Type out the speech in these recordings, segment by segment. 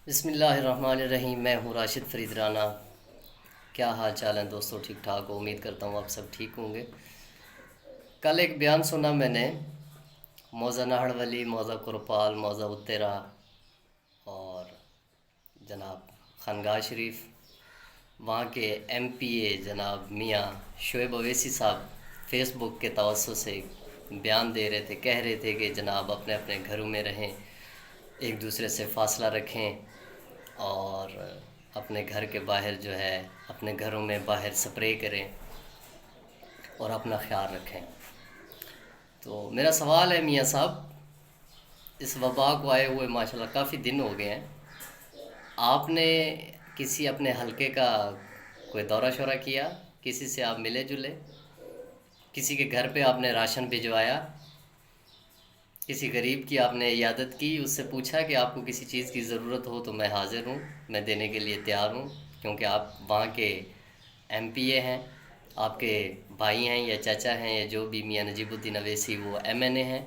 بسم اللہ الرحمن الرحیم۔ میں ہوں راشد فرید رانا۔ کیا حال چال ہیں دوستو؟ ٹھیک ٹھاک ہو؟ امید کرتا ہوں آپ سب ٹھیک ہوں گے۔ کل ایک بیان سنا میں نے، موضع نہڑ ولی، موضع کرپال، موضع اترا اور جناب خانگاہ شریف، وہاں کے ایم پی اے جناب میاں شعیب اویسی صاحب فیس بک کے توسط سے بیان دے رہے تھے، کہہ رہے تھے کہ جناب اپنے اپنے گھروں میں رہیں، ایک دوسرے سے فاصلہ رکھیں اور اپنے گھر کے باہر جو ہے اپنے گھروں میں باہر سپرے کریں اور اپنا خیال رکھیں۔ تو میرا سوال ہے میاں صاحب، اس وبا کو آئے ہوئے ماشاءاللہ کافی دن ہو گئے ہیں، آپ نے کسی اپنے حلقے کا کوئی دورہ شورہ کیا؟ کسی سے آپ ملے جلے؟ کسی کے گھر پہ آپ نے راشن بھجوایا؟ کسی غریب کی آپ نے عیادت کی، اس سے پوچھا کہ آپ کو کسی چیز کی ضرورت ہو تو میں حاضر ہوں، میں دینے کے لیے تیار ہوں، کیونکہ آپ وہاں کے ایم پی اے ہیں، آپ کے بھائی ہیں یا چچا ہیں یا جو بھی میاں نجیب الدین اویسی وہ ایم این اے ہیں؟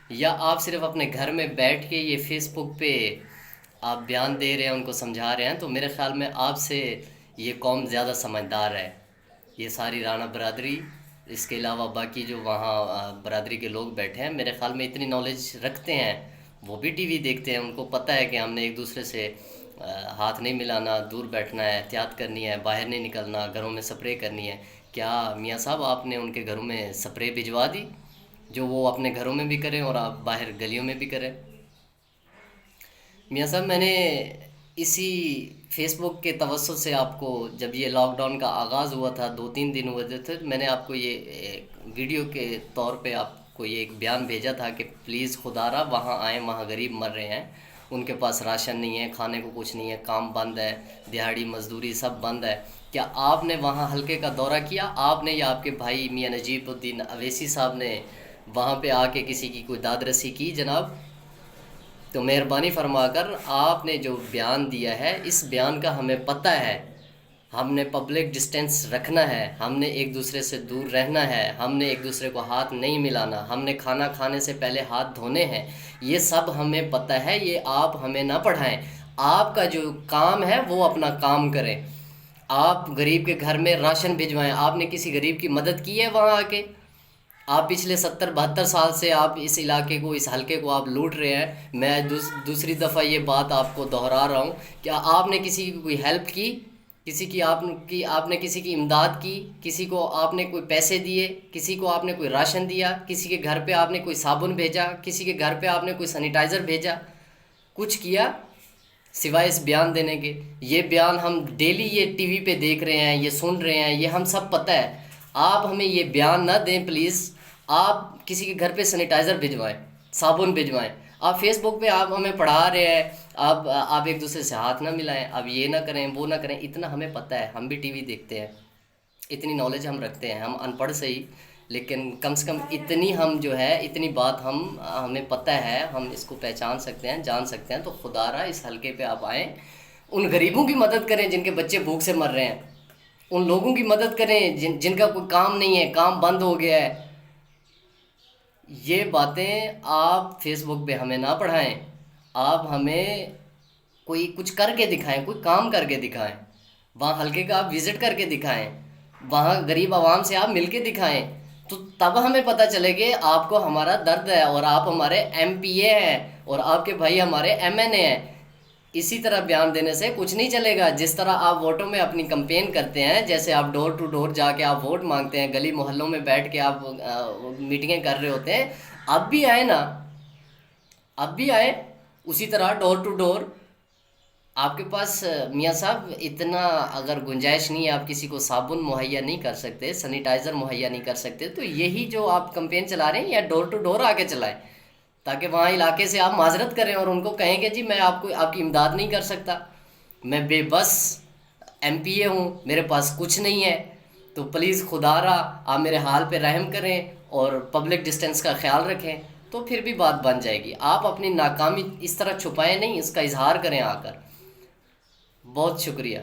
یا آپ صرف اپنے گھر میں بیٹھ کے یہ فیس بک پہ آپ بیان دے رہے ہیں، ان کو سمجھا رہے ہیں؟ تو میرے خیال میں آپ سے یہ قوم زیادہ سمجھدار ہے، یہ ساری رانا برادری، اس کے علاوہ باقی جو وہاں برادری کے لوگ بیٹھے ہیں، میرے خیال میں اتنی نالج رکھتے ہیں، وہ بھی ٹی وی دیکھتے ہیں، ان کو پتہ ہے کہ ہم نے ایک دوسرے سے ہاتھ نہیں ملانا، دور بیٹھنا ہے، احتیاط کرنی ہے، باہر نہیں نکلنا، گھروں میں سپرے کرنی ہے۔ کیا میاں صاحب آپ نے ان کے گھروں میں سپرے بھجوا دی جو وہ اپنے گھروں میں بھی کریں اور آپ باہر گلیوں میں بھی کریں؟ میاں صاحب، میں نے اسی فیس بک کے توسط سے آپ کو، جب یہ لاک ڈاؤن کا آغاز ہوا تھا، 2-3 دن ہوئے تھے، میں نے آپ کو یہ ویڈیو کے طور پہ آپ کو یہ ایک بیان بھیجا تھا کہ پلیز خدا را وہاں آئیں، وہاں غریب مر رہے ہیں، ان کے پاس راشن نہیں ہے، کھانے کو کچھ نہیں ہے، کام بند ہے، دیہڑی مزدوری سب بند ہے۔ کیا آپ نے وہاں حلقے کا دورہ کیا؟ آپ نے یا آپ کے بھائی میاں نجیب الدین اویسی صاحب نے وہاں پہ آ کے کسی کی کوئی داد رسی کی جناب؟ تو مہربانی فرما کر آپ نے جو بیان دیا ہے، اس بیان کا ہمیں پتہ ہے، ہم نے پبلک ڈسٹینس رکھنا ہے، ہم نے ایک دوسرے سے دور رہنا ہے، ہم نے ایک دوسرے کو ہاتھ نہیں ملانا، ہم نے کھانا کھانے سے پہلے ہاتھ دھونے ہیں، یہ سب ہمیں پتہ ہے، یہ آپ ہمیں نہ پڑھائیں۔ آپ کا جو کام ہے وہ اپنا کام کریں، آپ غریب کے گھر میں راشن بھجوائیں۔ آپ نے کسی غریب کی مدد کی ہے وہاں آ کے؟ آپ پچھلے 70-72 سال سے آپ اس علاقے کو، اس حلقے کو آپ لوٹ رہے ہیں۔ میں دوسری دفعہ یہ بات آپ کو دہرا رہا ہوں، کیا آپ نے کسی کی کوئی ہیلپ کی؟ آپ نے کسی کی امداد کی؟ کسی کو آپ نے کوئی پیسے دیے؟ کسی کو آپ نے کوئی راشن دیا؟ کسی کے گھر پہ آپ نے کوئی صابن بھیجا؟ کسی کے گھر پہ آپ نے کوئی سینیٹائزر بھیجا؟ کچھ کیا سوائے اس بیان دینے کے؟ یہ بیان ہم ڈیلی یہ ٹی وی پہ دیکھ رہے ہیں، یہ سن رہے ہیں، یہ ہم سب پتہ ہے۔ آپ ہمیں یہ بیان نہ دیں پلیز۔ آپ کسی کے گھر پہ سینیٹائزر بھجوائیں، صابن بھجوائیں۔ آپ فیس بک پہ آپ ہمیں پڑھا رہے ہیں، آپ ایک دوسرے سے ہاتھ نہ ملائیں، آپ یہ نہ کریں، وہ نہ کریں، اتنا ہمیں پتہ ہے، ہم بھی ٹی وی دیکھتے ہیں، اتنی نالج ہم رکھتے ہیں، ہم ان پڑھ صحیح لیکن کم سے کم اتنی ہم جو ہے، اتنی بات ہمیں پتہ ہے، ہم اس کو پہچان سکتے ہیں، جان سکتے ہیں۔ تو خدا را اس حلقے پہ آپ آئیں، ان غریبوں کی مدد کریں جن کے بچے بھوک سے مر رہے ہیں، ان لوگوں کی مدد کریں جن کا کوئی کام نہیں ہے، کام بند ہو گیا ہے۔ یہ باتیں آپ فیس بک پہ ہمیں نہ پڑھائیں، آپ ہمیں کوئی کچھ کر کے دکھائیں، کوئی کام کر کے دکھائیں، وہاں حلقے کا آپ وزٹ کر کے دکھائیں، وہاں غریب عوام سے آپ مل کے دکھائیں، تو تب ہمیں پتہ چلے کہ آپ کو ہمارا درد ہے، اور آپ ہمارے ایم پی اے ہیں اور آپ کے بھائی ہمارے ایم این اے ہیں۔ اسی طرح بیان دینے سے کچھ نہیں چلے گا۔ جس طرح آپ ووٹوں میں اپنی کمپین کرتے ہیں، جیسے آپ ڈور ٹو ڈور جا کے آپ ووٹ مانگتے ہیں، گلی محلوں میں بیٹھ کے آپ میٹنگیں کر رہے ہوتے ہیں، اب بھی آئے نا، اب بھی آئے اسی طرح ڈور ٹو ڈور۔ آپ کے پاس میاں صاحب اتنا اگر گنجائش نہیں ہے، آپ کسی کو صابن مہیا نہیں کر سکتے، سینیٹائزر مہیا نہیں کر سکتے، تو یہی جو آپ کمپین چلا رہے ہیں یا ڈور ٹو ڈور آ کے چلائیں، تاکہ وہاں علاقے سے آپ معذرت کریں اور ان کو کہیں کہ جی میں آپ کی امداد نہیں کر سکتا، میں بے بس ایم پی اے ہوں، میرے پاس کچھ نہیں ہے، تو پلیز خدا را آپ میرے حال پہ رحم کریں اور پبلک ڈسٹینس کا خیال رکھیں، تو پھر بھی بات بن جائے گی۔ آپ اپنی ناکامی اس طرح چھپائیں نہیں، اس کا اظہار کریں آ کر۔ بہت شکریہ۔